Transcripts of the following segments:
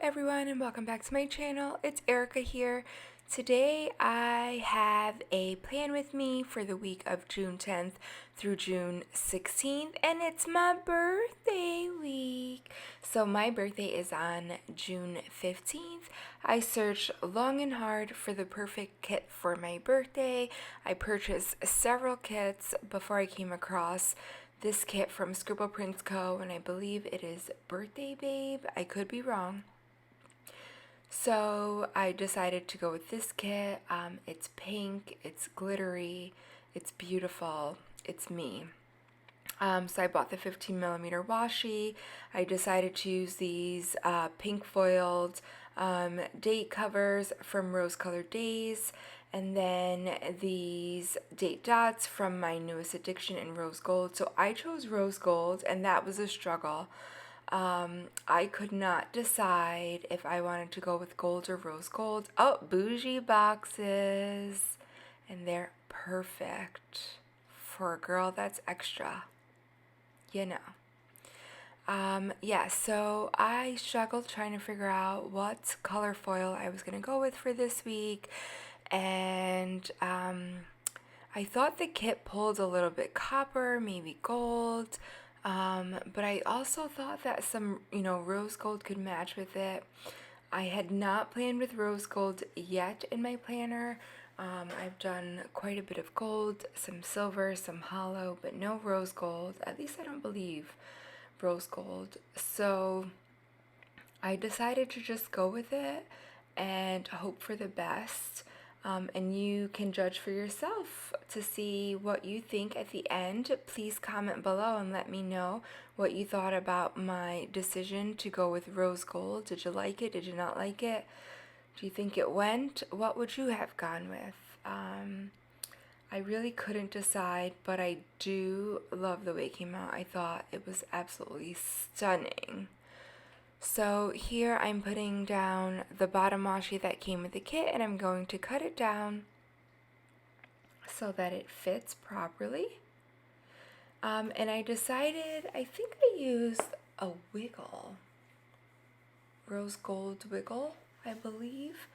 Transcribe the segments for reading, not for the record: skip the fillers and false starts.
everyone, and welcome back to my channel. It's Erica here. Today I have a plan with me for the week of June 10th through June 16th, and it's my birthday week. So my birthday is on June 15th. I searched long and hard for the perfect kit for my birthday. I purchased several kits before I came across this kit from Scribble Prints Co, and I believe it is Birthday Babe. I could be wrong. So I decided to go with this kit. It's pink, it's glittery, it's beautiful, it's me. So I bought the 15mm washi. I decided to use these pink foiled date covers from Rose Colored Days, and then these date dots from my newest addiction in Rose Gold. So I chose Rose Gold, and that was a struggle. I could not decide if I wanted to go with gold or rose gold. Oh, boujee boxes, and they're perfect for a girl that's extra, you know. Yeah, so I struggled trying to figure out what color foil I was going to go with for this week, and I thought the kit pulled a little bit copper, maybe gold, but I also thought that some, rose gold could match with it. I had not planned with rose gold yet in my planner. I've done quite a bit of gold, some silver, some hollow, but no rose gold. At least I don't believe rose gold. So I decided to just go with it and hope for the best. And you can judge for yourself to see what you think at the end. Please comment below and let me know what you thought about my decision to go with rose gold. Did you like it? Did you not like it? Do you think it went? What would you have gone with? I really couldn't decide, but I do love the way it came out. I thought it was absolutely stunning. So here I'm putting down the bottom washi that came with the kit, and I'm going to cut it down so that it fits properly. And I decided, I think I used a wiggle, rose gold wiggle, I believe.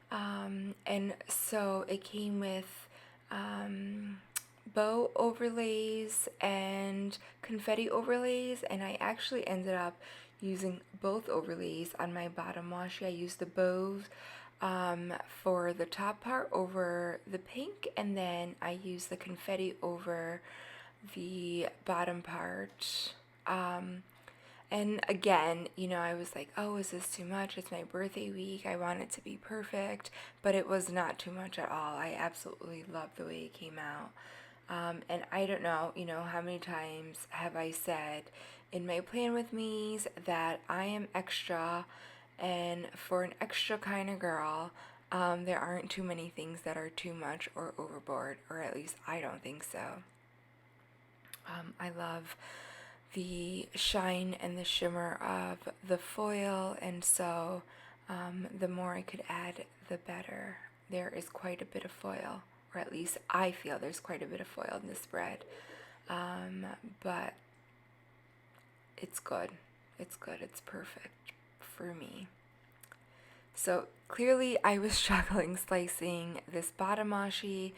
And so it came with bow overlays and confetti overlays, and I actually ended up using both overlays on my bottom washi. I used the bows for the top part over the pink, and then I used the confetti over the bottom part. And again, I was like, oh, is this too much? It's my birthday week. I want it to be perfect, but it was not too much at all. I absolutely loved the way it came out. And I don't know, how many times have I said in my plan with me's that I am extra, and for an extra kind of girl, there aren't too many things that are too much or overboard, or at least I don't think so. I love the shine and the shimmer of the foil, and so the more I could add, the better. There is quite a bit of foil, or at least I feel there's quite a bit of foil in this spread, but it's good. It's good. It's perfect for me. So clearly I was struggling slicing this bottom washi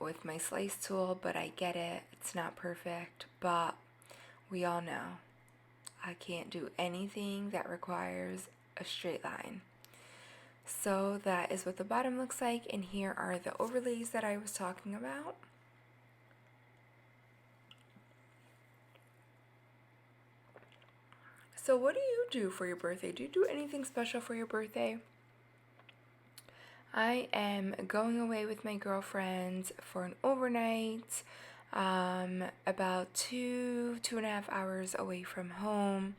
with my slice tool, but I get it. It's not perfect, but we all know I can't do anything that requires a straight line. So that is what the bottom looks like, and here are the overlays that I was talking about. So what do you do for your birthday? Do you do anything special for your birthday? I am going away with my girlfriends for an overnight, about 2.5 hours away from home.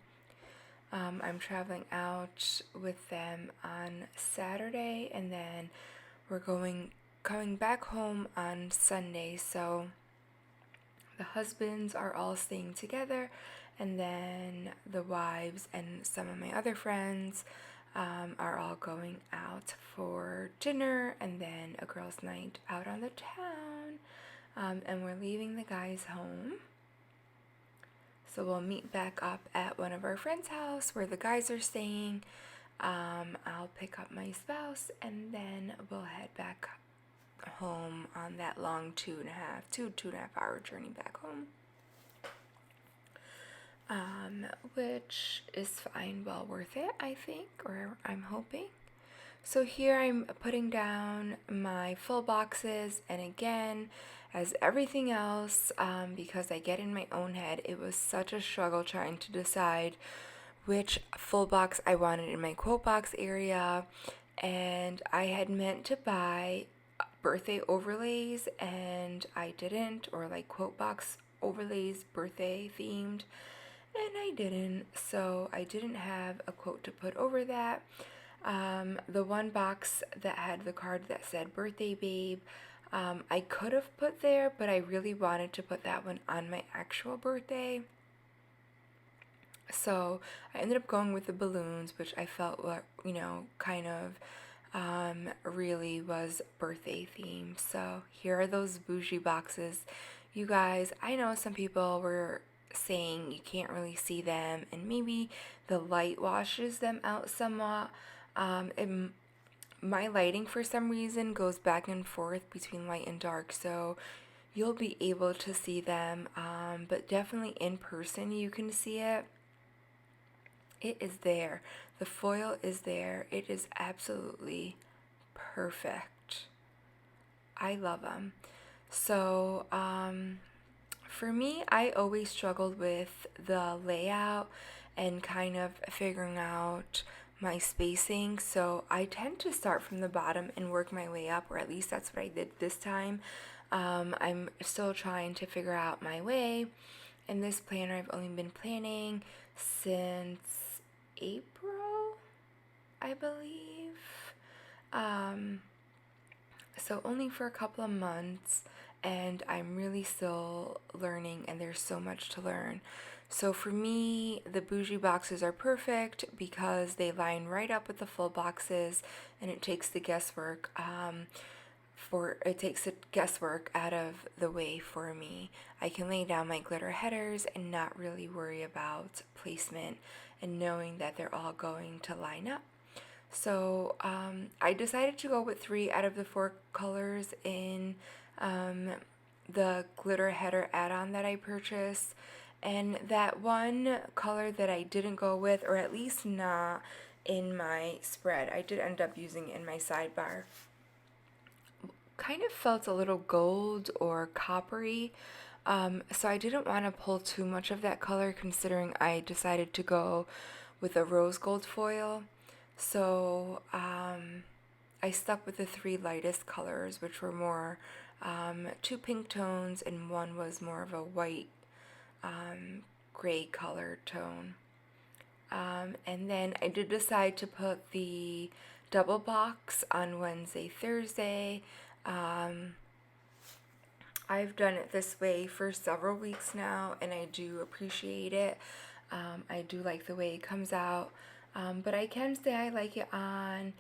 I'm traveling out with them on Saturday, and then we're coming back home on Sunday. So the husbands are all staying together, and then the wives and some of my other friends are all going out for dinner, and then a girls' night out on the town. And we're leaving the guys home. So we'll meet back up at one of our friends' house where the guys are staying. I'll pick up my spouse and then we'll head back home on that long 2.5 hour journey back home. Which is fine, well worth it, I think, or I'm hoping. So here I'm putting down my full boxes, and again, as everything else, because I get in my own head, it was such a struggle trying to decide which full box I wanted in my quote box area, and I had meant to buy birthday overlays and I didn't, or like quote box overlays birthday themed, and I didn't, so I didn't have a quote to put over that. The one box that had the card that said birthday babe, I could have put there, but I really wanted to put that one on my actual birthday. So I ended up going with the balloons, which I felt were, kind of really was birthday themed. So here are those bougie boxes. You guys, I know some people were saying you can't really see them, and maybe the light washes them out somewhat. My lighting for some reason goes back and forth between light and dark, so you'll be able to see them, but definitely in person you can see it. It is there. The foil is there. It is absolutely perfect. I love them. So, for me, I always struggled with the layout and kind of figuring out my spacing. So I tend to start from the bottom and work my way up, or at least that's what I did this time. I'm still trying to figure out my way. In this planner, I've only been planning since April, I believe. So only for a couple of months, and I'm really still learning, and there's so much to learn. So for me, the bougie boxes are perfect because they line right up with the full boxes, and it takes the guesswork out of the way for me. I can lay down my glitter headers and not really worry about placement and knowing that they're all going to line up. So I decided to go with 3 out of the 4 colors in the glitter header add-on that I purchased. And that one color that I didn't go with, or at least not in my spread, I did end up using it in my sidebar, kind of felt a little gold or coppery. So I didn't want to pull too much of that color, considering I decided to go with a rose gold foil. So I stuck with the 3 lightest colors, which were more 2 pink tones, and one was more of a white gray color tone. And then I did decide to put the double box on Wednesday, Thursday. I've done it this way for several weeks now, and I do appreciate it. I do like the way it comes out. But I can say I like it on,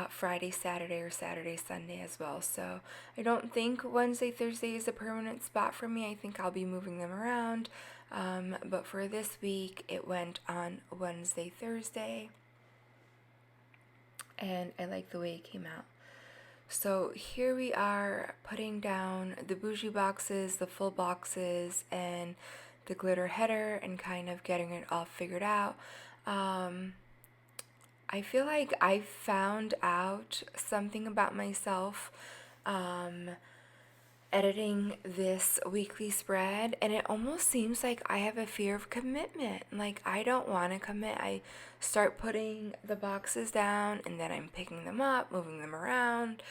Friday, Saturday, or Saturday, Sunday as well. So I don't think Wednesday, Thursday is a permanent spot for me. I think I'll be moving them around. But for this week, it went on Wednesday, Thursday. And I like the way it came out. So here we are putting down the bougie boxes, the full boxes, and the glitter header, and kind of getting it all figured out. I feel like I found out something about myself editing this weekly spread, and it almost seems like I have a fear of commitment. Like, I don't want to commit. I start putting the boxes down, and then I'm picking them up, moving them around,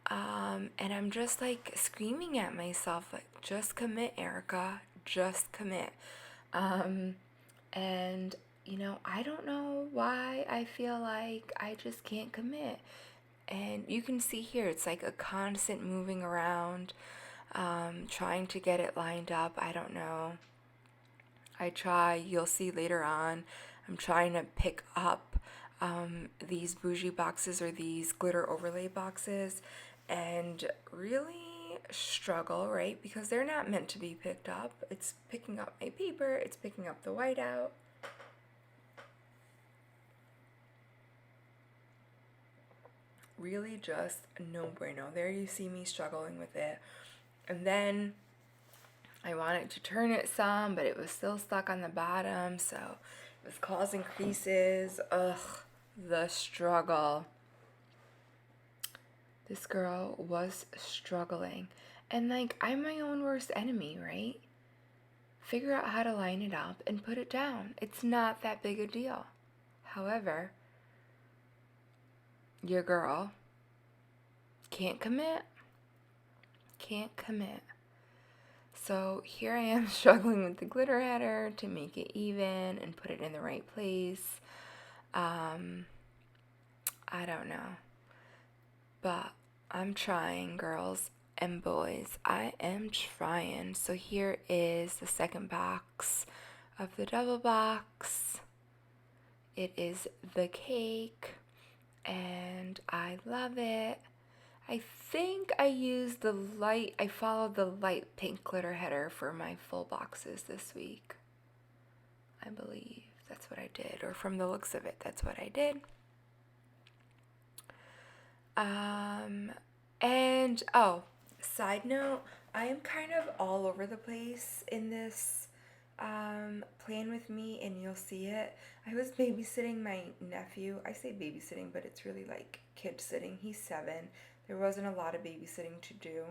and I'm just like screaming at myself, like, just commit, Erica, just commit. And I don't know why I feel like I just can't commit. And you can see here, it's like a constant moving around, trying to get it lined up. I don't know. I try, you'll see later on, I'm trying to pick up these bougie boxes, or these glitter overlay boxes, and really struggle, right? Because they're not meant to be picked up. It's picking up my paper, it's picking up the whiteout. Really just no bueno. There you see me struggling with it. And then I wanted to turn it some, but it was still stuck on the bottom, so it was causing creases. Ugh, the struggle. This girl was struggling. And like, I'm my own worst enemy, right? Figure out how to line it up and put it down. It's not that big a deal. However, your girl can't commit. Can't commit. So here I am struggling with the glitter header to make it even and put it in the right place. I don't know. But I'm trying, girls and boys. I am trying. So here is the second box of the double box. It is the cake, and I love it. I think I followed the light pink glitter header for my full boxes this week. I believe that's what I did, or from the looks of it, that's what I did. And side note, I am kind of all over the place in this plan with me, and you'll see it. I was babysitting my nephew. I say babysitting, but it's really like kid sitting. He's 7. There wasn't a lot of babysitting to do.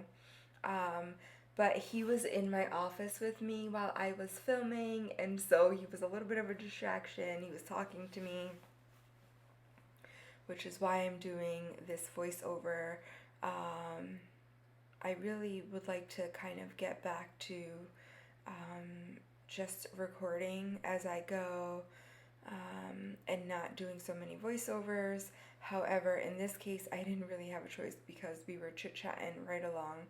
But he was in my office with me while I was filming, and so he was a little bit of a distraction. He was talking to me, which is why I'm doing this voiceover. I really would like to kind of get back to just recording as I go and not doing so many voiceovers. However, in this case, I didn't really have a choice because we were chit-chatting right along.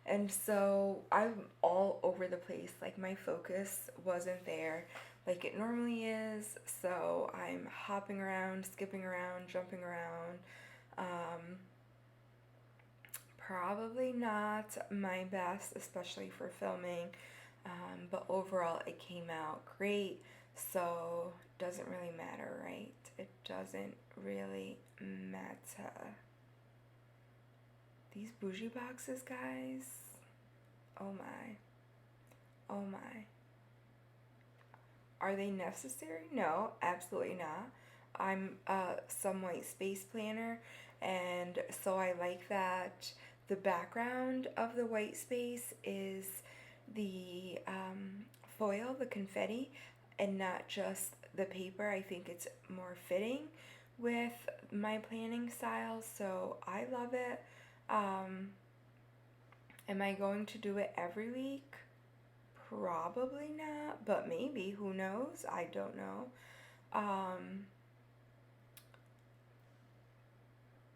And so I'm all over the place. Like, my focus wasn't there like it normally is. So I'm hopping around, skipping around, jumping around. Probably not my best, especially for filming. But overall, it came out great. So doesn't really matter, right? It doesn't really matter. These bougie boxes, guys. Oh my. Oh my. Are they necessary? No, absolutely not. I'm some white space planner, and so I like that the background of the white space is the foil, the confetti, and not just the paper. I think it's more fitting with my planning style, so I love it. Am I going to do it every week? Probably not, but maybe, who knows? I don't know.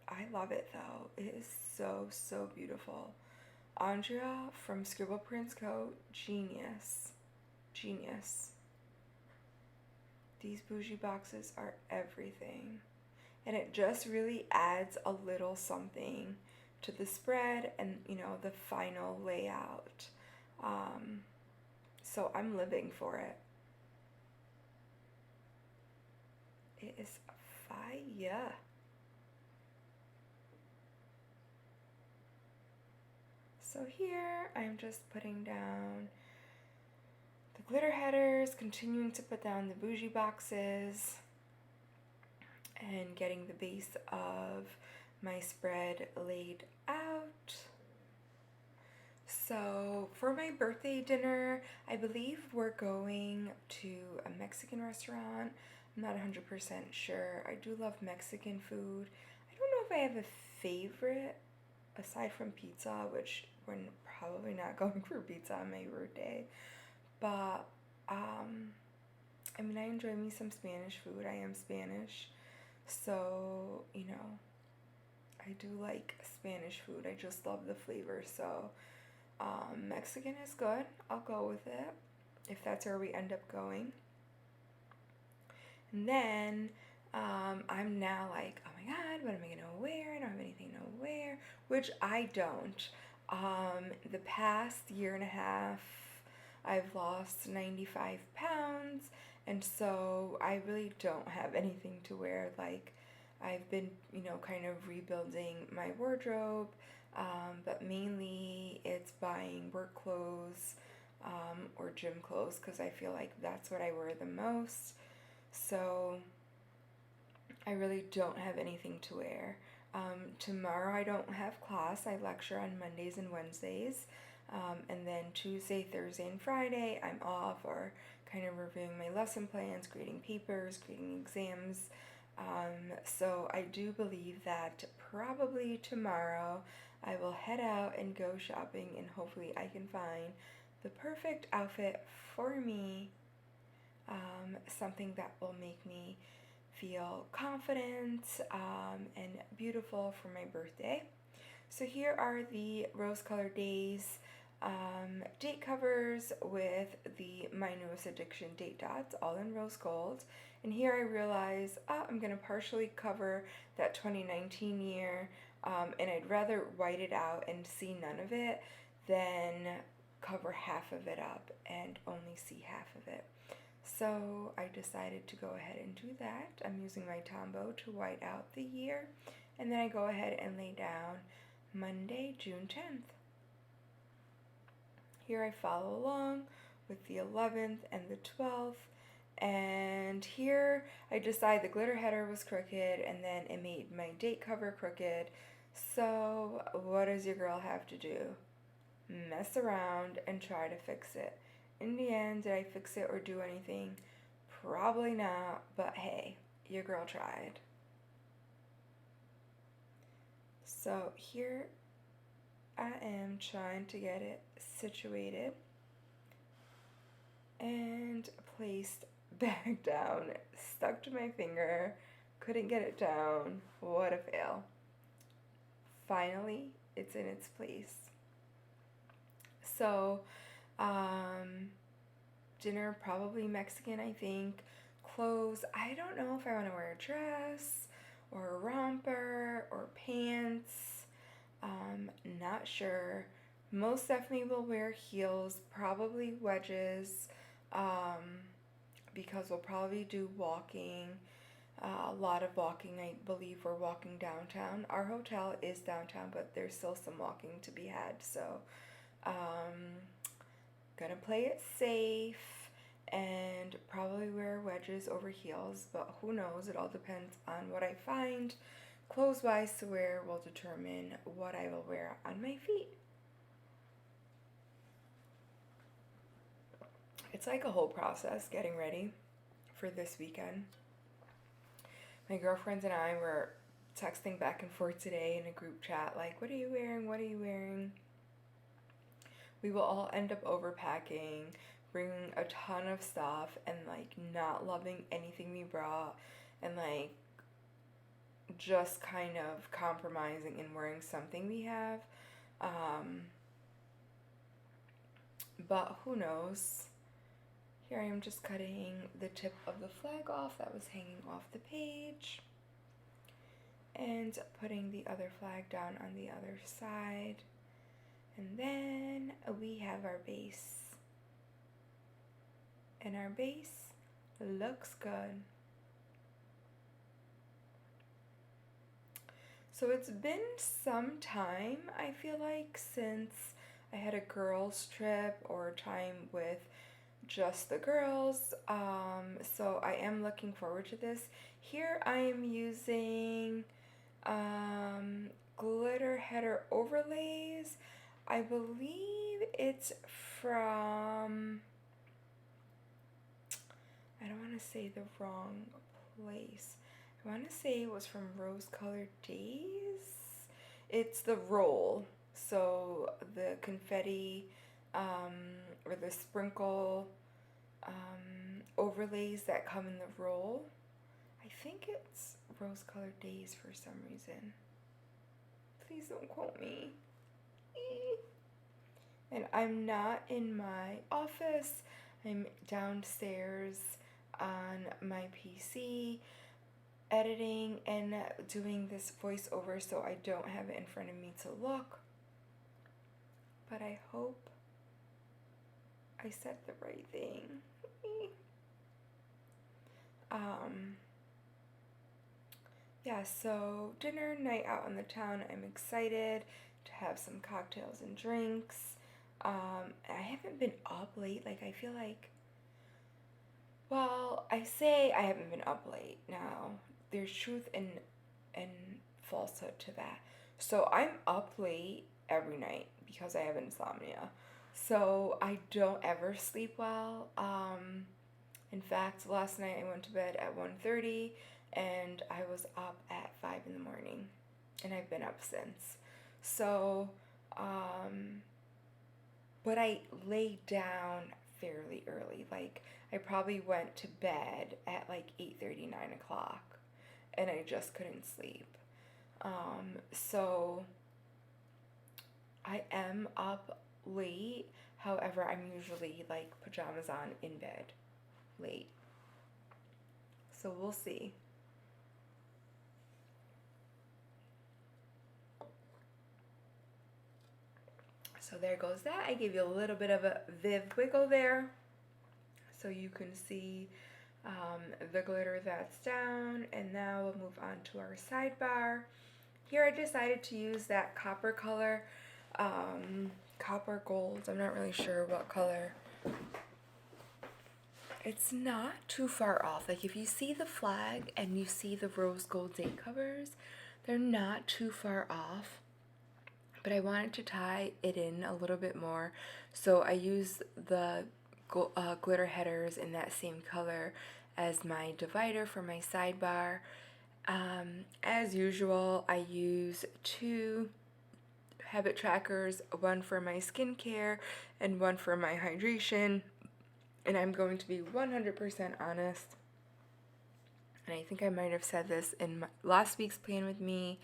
I love it though. It is so, so beautiful. Andrea from Scribble Prints Co, genius. Genius. These bougie boxes are everything. And it just really adds a little something to the spread and, you know, the final layout. So I'm living for it. It is fire. So here I'm just putting down the glitter headers, continuing to put down the bougie boxes, and getting the base of my spread laid out. So for my birthday dinner, I believe we're going to a Mexican restaurant. I'm not 100% sure. I do love Mexican food. I don't know if I have a favorite aside from pizza, which we're probably not going for pizza on my birthday. But I mean, I enjoy me some Spanish food. I am Spanish, so you know, I do like Spanish food. I just love the flavor. So Mexican is good. I'll go with it if that's where we end up going. And then I'm now like, oh my god, what am I gonna wear? I don't have anything to wear, which I don't. The past year and a half, I've lost 95 pounds, and so I really don't have anything to wear. Like, I've been, kind of rebuilding my wardrobe, but mainly it's buying work clothes or gym clothes because I feel like that's what I wear the most. So I really don't have anything to wear. Tomorrow I don't have class. I lecture on Mondays and Wednesdays. And then Tuesday, Thursday, and Friday I'm off, or kind of reviewing my lesson plans, grading papers, grading exams. So I do believe that probably tomorrow I will head out and go shopping, and hopefully I can find the perfect outfit for me, something that will make me feel confident and beautiful for my birthday. So here are the Rose Colored Days date covers with the My Newest Addiction date dots, all in rose gold. And here I realize I'm going to partially cover that 2019 year, and I'd rather white it out and see none of it than cover half of it up and only see half of it. So I decided to go ahead and do that. I'm using my Tombow to white out the year, and then I go ahead and lay down Monday, June 10th. Here I follow along with the 11th and the 12th, and here I decide the glitter header was crooked, and then it made my date cover crooked. So what does your girl have to do? Mess around and try to fix it. In the end, did I fix it or do anything? Probably not, but hey, your girl tried. So here I am trying to get it situated and placed back down, stuck to my finger, couldn't get it down. What a fail. Finally, it's in its place. So, dinner, probably Mexican, I think. Clothes, I don't know if I want to wear a dress or a romper or pants. Not sure. Most definitely will wear heels, probably wedges, because we'll probably do walking. A lot of walking. I believe we're walking downtown. Our hotel is downtown, but there's still some walking to be had. So, gonna play it safe and probably wear wedges over heels, but who knows? It all depends on what I find clothes wise to wear will determine what I will wear on my feet. It's like a whole process getting ready for this weekend. My girlfriends and I were texting back and forth today in a group chat, like, what are you wearing? What are you wearing? We will all end up overpacking, bringing a ton of stuff, and like not loving anything we brought, and like just kind of compromising and wearing something we have. But who knows? Here I am just cutting the tip of the flag off that was hanging off the page, and putting the other flag down on the other side. And then we have our base. And our base looks good. So it's been some time, I feel like, since I had a girls' trip or time with just the girls. So I am looking forward to this. Here I am using glitter header overlays. I believe it's from, I don't want to say the wrong place. I want to say it was from Rose Colored Days. It's the roll. So the confetti or the sprinkle overlays that come in the roll. I think it's Rose Colored Days for some reason. Please don't quote me. And I'm not in my office. I'm downstairs on my PC. editing and doing this voiceover, so I don't have it in front of me to look. But I hope I said the right thing. Yeah, so dinner, night out on the town. I'm excited to have some cocktails and drinks. I haven't been up late. Like, I feel like, well, I say I haven't been up late. Now, there's truth and falsehood to that. So I'm up late every night because I have insomnia. So I don't ever sleep well. In fact, last night I went to bed at 1:30 and I was up at 5 in the morning, and I've been up since. So, but I laid down fairly early. Like, I probably went to bed at like 8:30, 9 o'clock, and I just couldn't sleep. So I am up late. However, I'm usually like pajamas on in bed late. So we'll see. So there goes that. I gave you a little bit of a Viv wiggle there, so you can see the glitter that's down. And now we'll move on to our sidebar. Here I decided to use that copper color, copper gold. I'm not really sure what color. It's not too far off. Like, if you see the flag and you see the rose gold date covers, they're not too far off. But I wanted to tie it in a little bit more, so I used the glitter headers in that same color as my divider for my sidebar. As usual, I use 2 habit trackers, one for my skincare and one for my hydration. And I'm going to be 100% honest, and I think I might have said this in last week's Plan With Me,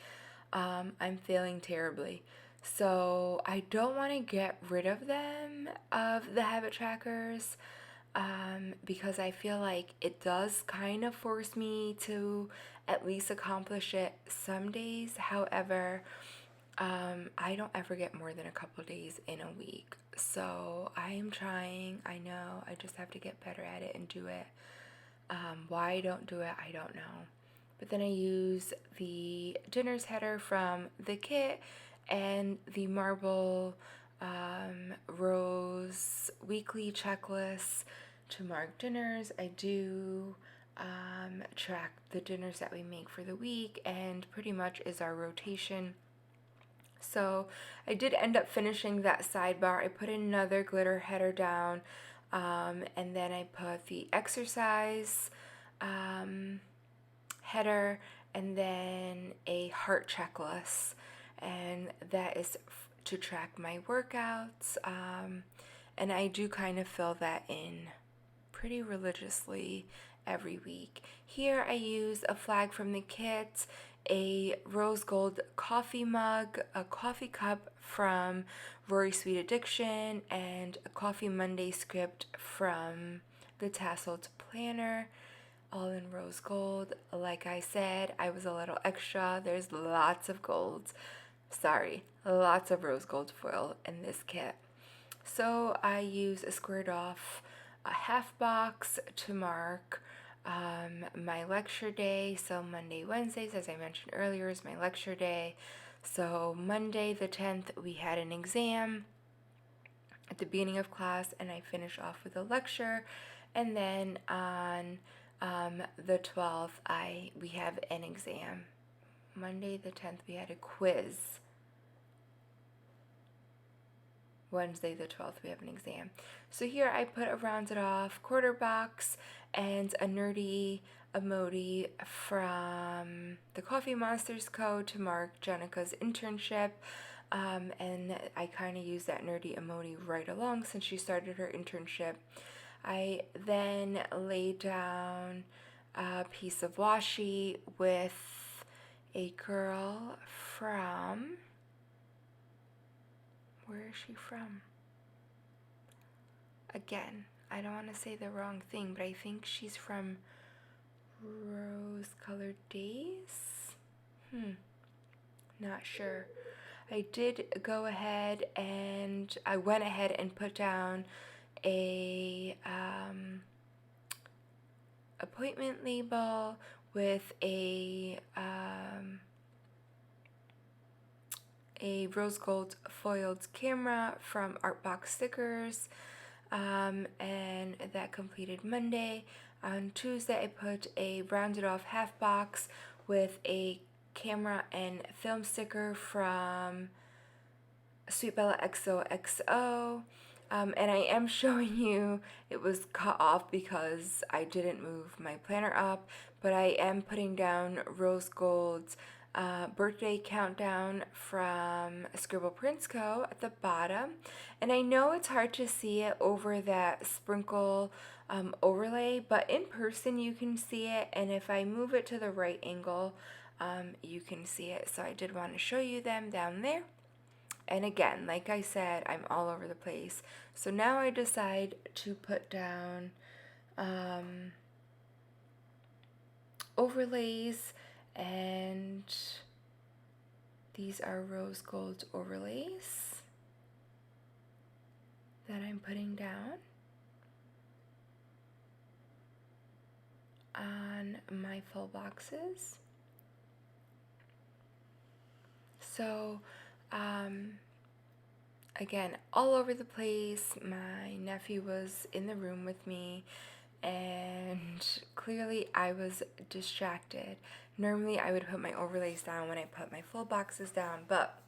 I'm failing terribly. So I don't want to get rid of them, of the habit trackers, because I feel like it does kind of force me to at least accomplish it some days. However, I don't ever get more than a couple days in a week. So I am trying. I know. I just have to get better at it and do it. Why I don't do it, I don't know. But then I use the dinner's header from the kit and the marble rose weekly checklist to mark dinners. I do track the dinners that we make for the week, and pretty much is our rotation. So I did end up finishing that sidebar. I put another glitter header down, and then I put the exercise header, and then a heart checklist, and that is to track my workouts. And I do kind of fill that in pretty religiously every week. Here I use a flag from the kit, a rose gold coffee mug, a coffee cup from Rory Sweet Addiction, and a Coffee Monday script from the Tasseled Planner, all in rose gold. Like I said, I was a little extra. There's lots of golds. Lots of rose gold foil in this kit. So I use a squared off a half box to mark my lecture day. So Monday, Wednesdays, as I mentioned earlier, is my lecture day. So Monday the 10th, we had an exam at the beginning of class, and I finish off with a lecture. And then on the 12th, we have an exam. Monday the 10th, we had a quiz. Wednesday the 12th, we have an exam. So here I put a rounded off quarter box and a nerdy emoji from the Coffee Monsterz Co. to mark Jenica's internship. And I kind of use that nerdy emoji right along since she started her internship. I then laid down a piece of washi with a girl from... Where is she from? Again, I don't want to say the wrong thing, but I think she's from Rose Colored Days? Not sure. I did go ahead and I went ahead and put down a appointment label with a rose gold foiled camera from Artbox Stickers, and that completed Monday. On Tuesday, I put a rounded off half box with a camera and film sticker from Sweet Bella XOXO. And I am showing you it was cut off because I didn't move my planner up, but I am putting down Rose Gold's birthday countdown from Scribble Prints Co. at the bottom. And I know it's hard to see it over that sprinkle overlay, but in person you can see it, and if I move it to the right angle, you can see it. So I did want to show you them down there. And again, like I said, I'm all over the place. So now I decide to put down overlays, and these are rose gold overlays that I'm putting down on my full boxes. So again, all over the place. My nephew was in the room with me, and clearly I was distracted. Normally I would put my overlays down when I put my full boxes down, but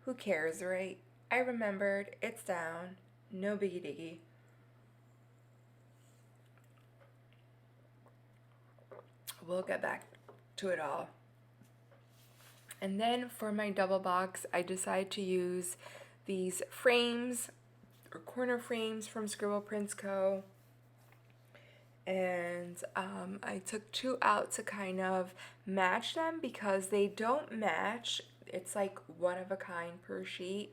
who cares, right? I remembered, it's down, no biggie diggy. We'll get back to it all. And then for my double box, I decided to use these frames or corner frames from Scribble Prints Co. And I took two out to kind of match them because they don't match. It's like one of a kind per sheet.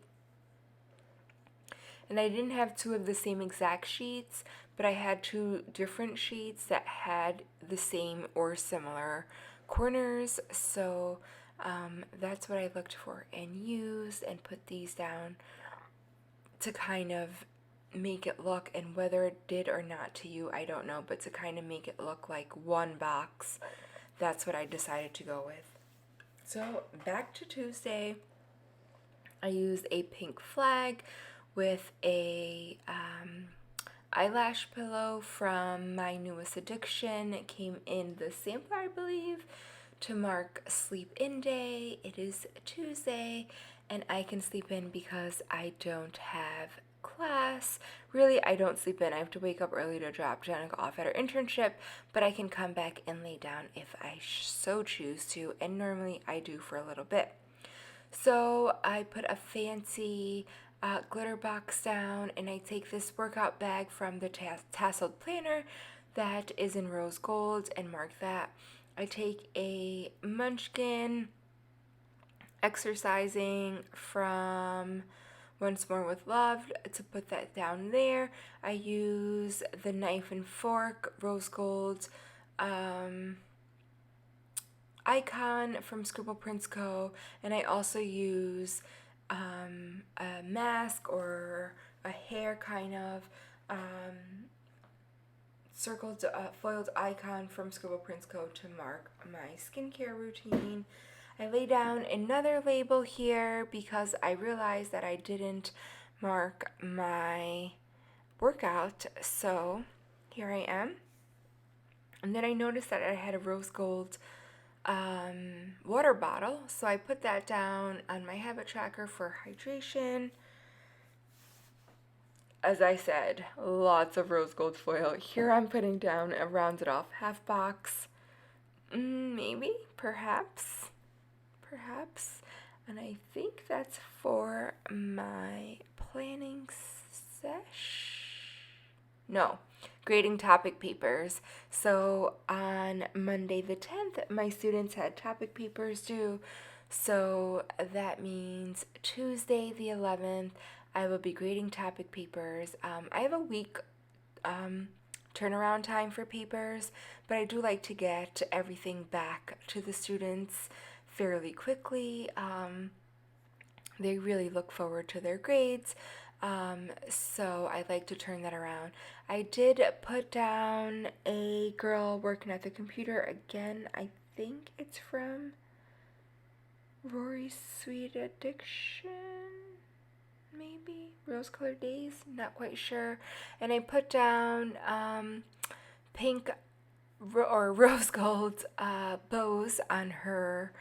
And I didn't have two of the same exact sheets, but I had two different sheets that had the same or similar corners. So that's what I looked for and used and put these down to kind of make it look, and whether it did or not to you, I don't know, but to kind of make it look like one box, that's what I decided to go with. So back to Tuesday, I used a pink flag with a eyelash pillow from my newest addiction. It came in the sampler, I believe, to mark sleep in day. It is Tuesday and I can sleep in because I don't have class. Really, I don't sleep in. I have to wake up early to drop Jenica off at her internship, but I can come back and lay down if I so choose to, and normally I do for a little bit. So I put a fancy glitter box down, and I take this workout bag from the tasseled planner that is in rose gold and mark that. I take a munchkin exercising from Once More with Love to put that down there. I use the knife and fork rose gold icon from Scribble Prints Co. And I also use a mask or a hair kind of circled foiled icon from Scribble Prints Co. to mark my skincare routine. I lay down another label here because I realized that I didn't mark my workout, so here I am. And then I noticed that I had a rose gold water bottle, so I put that down on my habit tracker for hydration. As I said, lots of rose gold foil. Here I'm putting down a rounded off half box. Maybe, perhaps. And I think that's for my planning sesh. No, grading topic papers. So on Monday the 10th, my students had topic papers due. So that means Tuesday the 11th, I will be grading topic papers. I have a week turnaround time for papers, but I do like to get everything back to the students fairly quickly. They really look forward to their grades, so I like to turn that around. I did put down a girl working at the computer again. I think it's from Rory's Sweet Addiction, maybe Rose Colored Days, not quite sure. And I put down pink or rose gold bows on her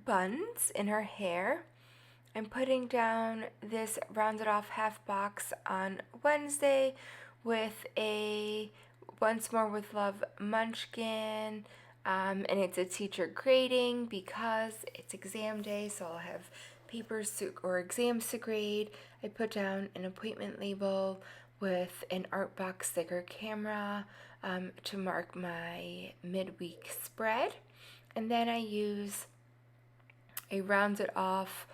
buns in her hair. I'm putting down this rounded off half box on Wednesday with a Once More with Love munchkin, and it's a teacher grading because it's exam day, so I'll have papers or exams to grade. I put down an appointment label with an art box sticker camera to mark my midweek spread, and then I use a rounded off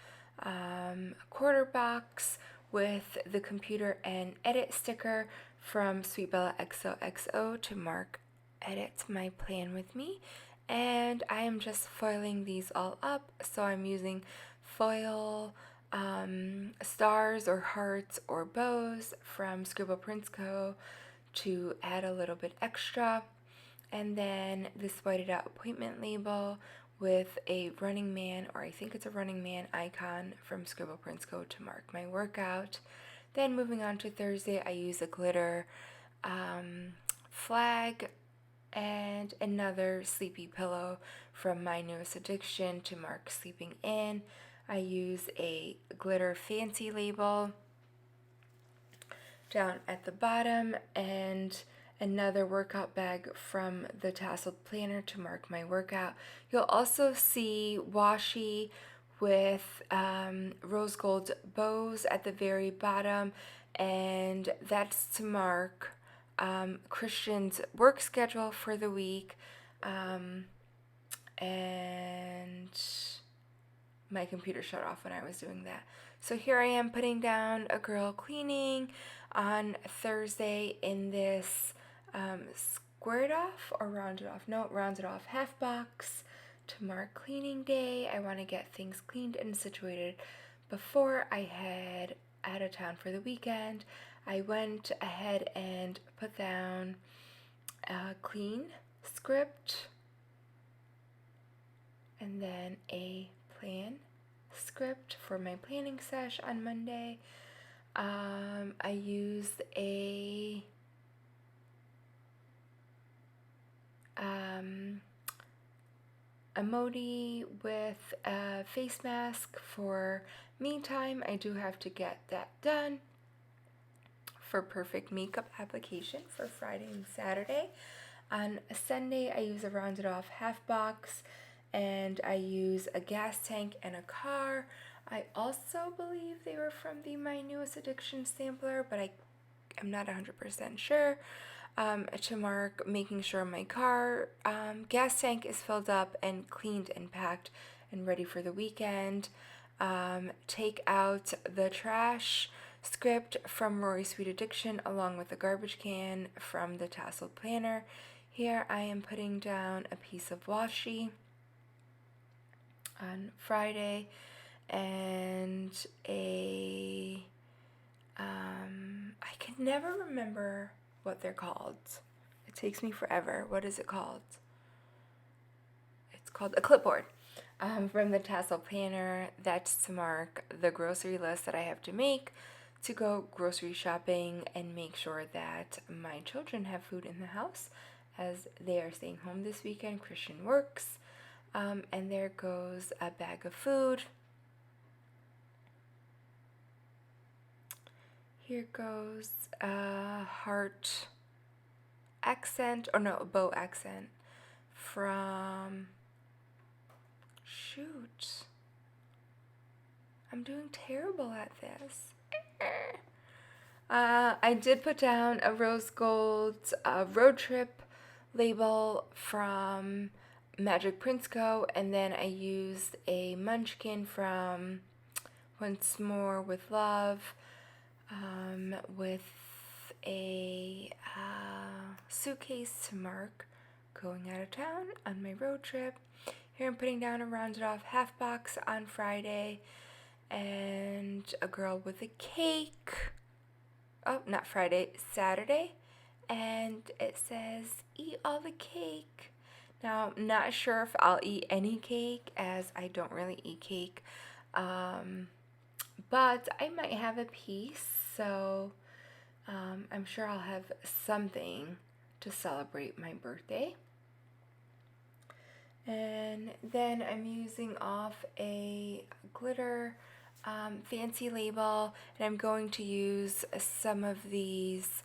quarter box with the computer and edit sticker from Sweet Bella XOXO to mark edit my plan with me. And I am just foiling these all up, so I'm using foil stars or hearts or bows from Scribble Prints Co to add a little bit extra. And then this whited out appointment label with a Running Man, or I think it's a Running Man icon from Scribble Prints Co to mark my workout. Then moving on to Thursday, I use a glitter flag and another sleepy pillow from My Newest Addiction to mark sleeping in. I use a glitter fancy label down at the bottom and another workout bag from the tasseled planner to mark my workout. You'll also see washi with rose gold bows at the very bottom, and that's to mark Christian's work schedule for the week. And my computer shut off when I was doing that. So here I am putting down a girl cleaning on Thursday in this squared off or rounded off, no, rounded off half box to mark cleaning day. I want to get things cleaned and situated before I head out of town for the weekend. I went ahead and put down a clean script and then a plan script for my planning sesh on Monday. I used a emoji with a face mask for me time. I do have to get that done for perfect makeup application for Friday and Saturday. On Sunday, I use a rounded off half box, and I use a gas tank and a car. I also believe they were from the My Newest Addiction sampler, but I am not 100% sure. To mark making sure my car gas tank is filled up and cleaned and packed and ready for the weekend. Take out the trash script from Rory's Sweet Addiction along with the garbage can from the tasseled planner. Here I am putting down a piece of washi on Friday and a I can never remember what they're called. It takes me forever. What is it called? It's called a clipboard from the tassel planner. That's to mark the grocery list that I have to make to go grocery shopping and make sure that my children have food in the house as they are staying home this weekend. Christian works. And there goes a bag of food. Here goes a heart accent, or no, a bow accent from, shoot, I'm doing terrible at this. I did put down a rose gold road trip label from Magic Prints Co, and then I used a munchkin from Once More with Love with a suitcase to mark going out of town on my road trip. Here I'm putting down a rounded off half box on Friday, and a girl with a cake. Oh, not Friday, Saturday. And it says, eat all the cake. Now, I'm not sure if I'll eat any cake, as I don't really eat cake. But I might have a piece, so I'm sure I'll have something to celebrate my birthday. And then I'm using off a glitter fancy label, and I'm going to use some of these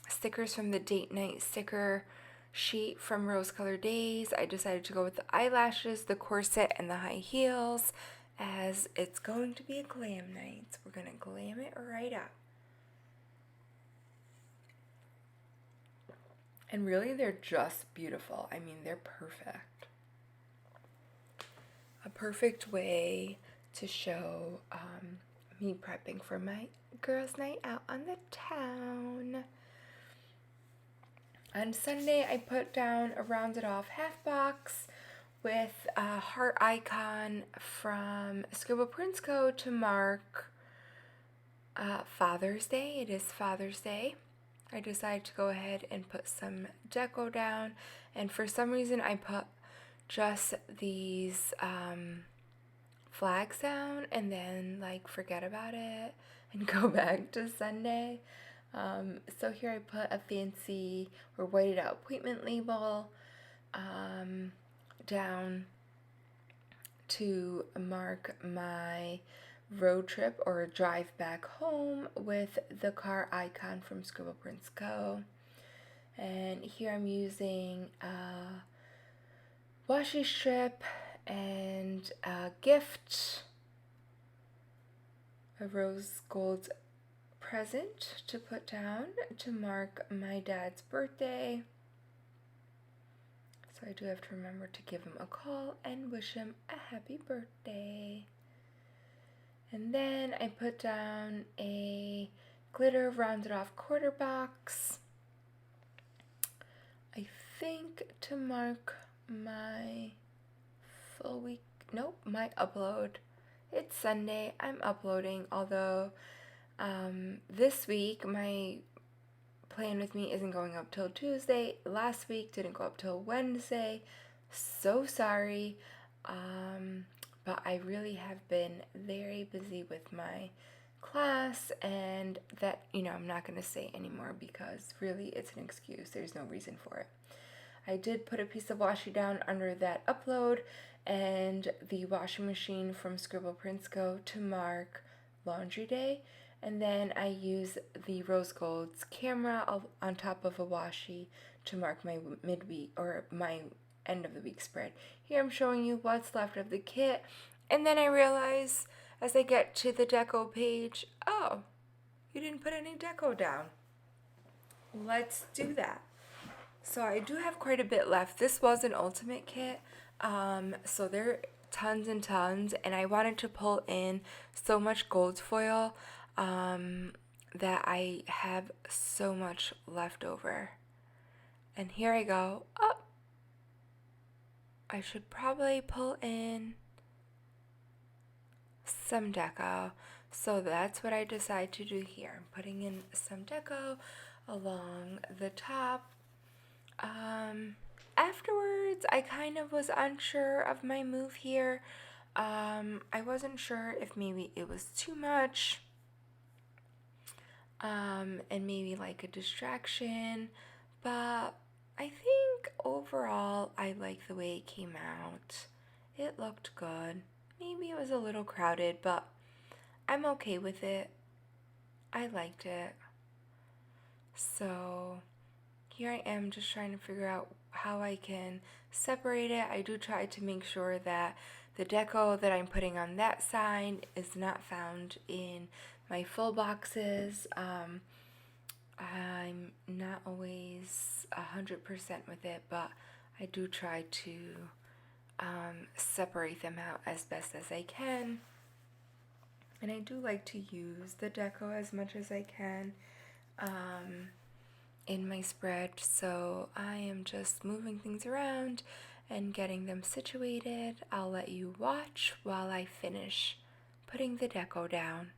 stickers from the date night sticker sheet from Rose Color Days. I decided to go with the eyelashes, the corset, and the high heels, as it's going to be a glam night. So we're going to glam it right up. And really, they're just beautiful. I mean, they're perfect. A perfect way to show me prepping for my girls' night out on the town. On Sunday, I put down a rounded off half box with a heart icon from Scribble Prints Co. to mark Father's Day. It is Father's Day. I decided to go ahead and put some deco down, and for some reason I put just these flags down and then like forget about it and go back to Sunday. So here I put a fancy or whited out appointment label down to mark my road trip or drive back home with the car icon from Scribble Prints Co. And here I'm using a washi strip and a gift, a rose gold present to put down to mark my dad's birthday. So I do have to remember to give him a call and wish him a happy birthday. And then I put down a glitter rounded off quarter box, I think to mark my full week, nope, my upload. It's Sunday, I'm uploading, although this week my Plan With Me isn't going up till Tuesday. Last week didn't go up till Wednesday. So sorry. But I really have been very busy with my class, and that, I'm not going to say anymore because really it's an excuse. There's no reason for it. I did put a piece of washi down under that upload and the washing machine from Scribble Prints Co. to mark Laundry Day. And then I use the Rose Gold's camera on top of a washi to mark my midweek or my end of the week spread. Here I'm showing you what's left of the kit, and then I realize as I get to the deco page, oh, you didn't put any deco down. Let's do that. So I do have quite a bit left. This was an ultimate kit, so there are tons and tons, and I wanted to pull in so much gold foil that I have so much left over. And here I go. Oh, I should probably pull in some deco. So that's what I decide to do here. I'm putting in some deco along the top. Afterwards, I kind of was unsure of my move here. I wasn't sure if maybe it was too much, and maybe like a distraction, but I think overall I like the way it came out. It looked good. Maybe it was a little crowded, but I'm okay with it. I liked it. So here I am just trying to figure out how I can separate it. I do try to make sure that the deco that I'm putting on that side is not found in my full boxes. I'm not always 100% with it, but I do try to separate them out as best as I can. And I do like to use the deco as much as I can. in my spread, so I am just moving things around and getting them situated. I'll let you watch while I finish putting the deco down.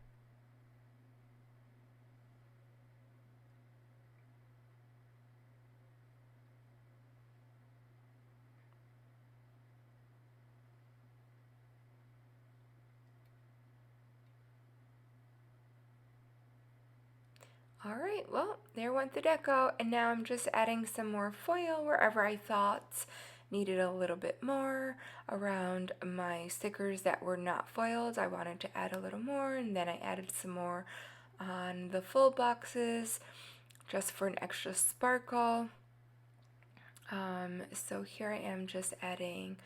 Alright, well, there went the deco, and now I'm just adding some more foil wherever I thought needed a little bit more. Around my stickers that were not foiled, I wanted to add a little more, and then I added some more on the full boxes just for an extra sparkle. So here I am just adding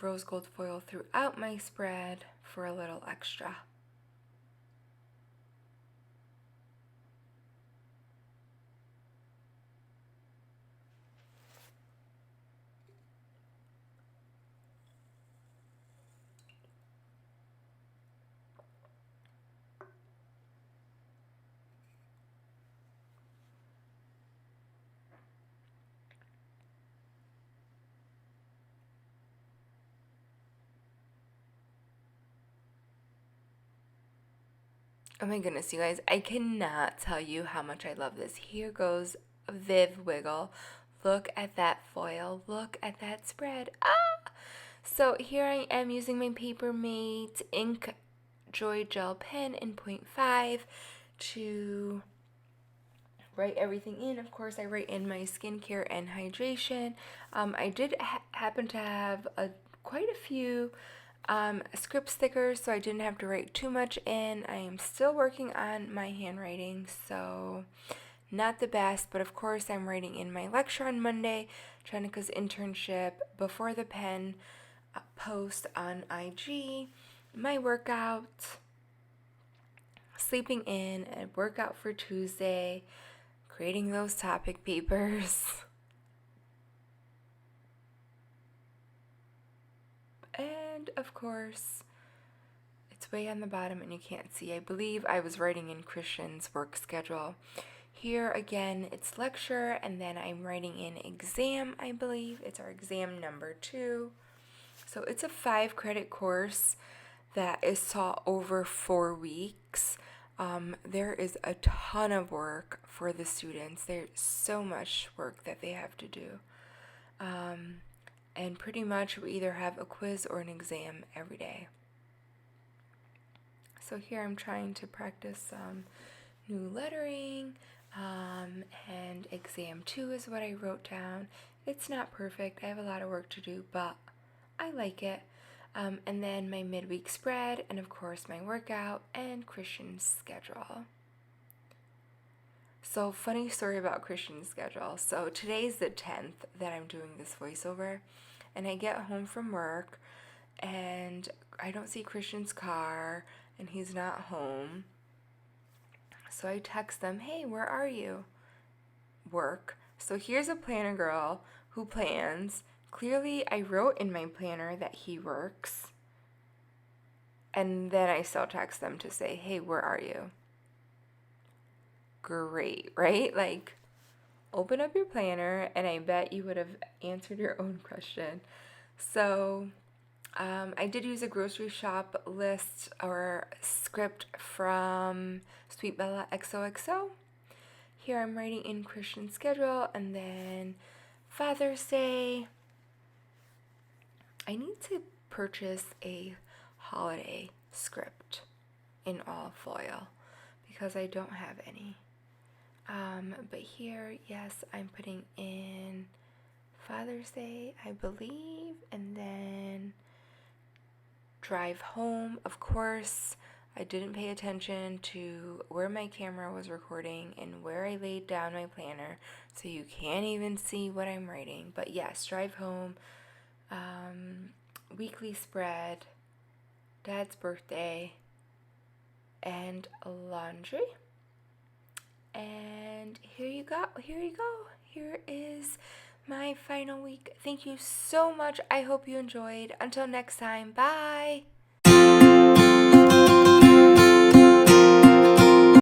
rose gold foil throughout my spread for a little extra. Oh my goodness, you guys, I cannot tell you how much I love this. Here goes Viv Wiggle. Look at that foil. Look at that spread. Ah! So here I am using my Papermate Ink Joy Gel pen in 0.5 to write everything in. Of course, I write in my skincare and hydration. I did happen to have quite a few script stickers, so I didn't have to write too much in. I am still working on my handwriting, so not the best, but of course I'm writing in my lecture on Monday, Chanika's internship, before the pen post on IG, my workout, sleeping in, a workout for Tuesday, creating those topic papers. And of course, it's way on the bottom and you can't see. I believe I was writing in Christian's work schedule. Here again, it's lecture, and then I'm writing in exam, I believe. It's our exam number 2. So it's a 5-credit course that is taught over 4 weeks. There is a ton of work for the students. There's so much work that they have to do. And pretty much we either have a quiz or an exam every day. So here I'm trying to practice some new lettering, and exam 2 is what I wrote down. It's not perfect. I have a lot of work to do, but I like it. And then my midweek spread, and of course my workout and Christian's schedule. So funny story about Christian's schedule. So today's the 10th that I'm doing this voiceover, and I get home from work and I don't see Christian's car and he's not home. So I text them, hey, where are you? Work. So here's a planner girl who plans. Clearly I wrote in my planner that he works. And then I still text them to say, hey, where are you? Great, right? Like, open up your planner and I bet you would have answered your own question. So I did use a grocery shop list or script from Sweet Bella XOXO. Here I'm writing in Christian's schedule, and then Father's Day. I need to purchase a holiday script in all foil because I don't have any. But here, yes, I'm putting in Father's Day, I believe, and then drive home. Of course, I didn't pay attention to where my camera was recording and where I laid down my planner, so you can't even see what I'm writing. But yes, drive home, weekly spread, Dad's birthday, and laundry. And here you go. Here is my final week. Thank you so much. I hope you enjoyed. Until next time, bye.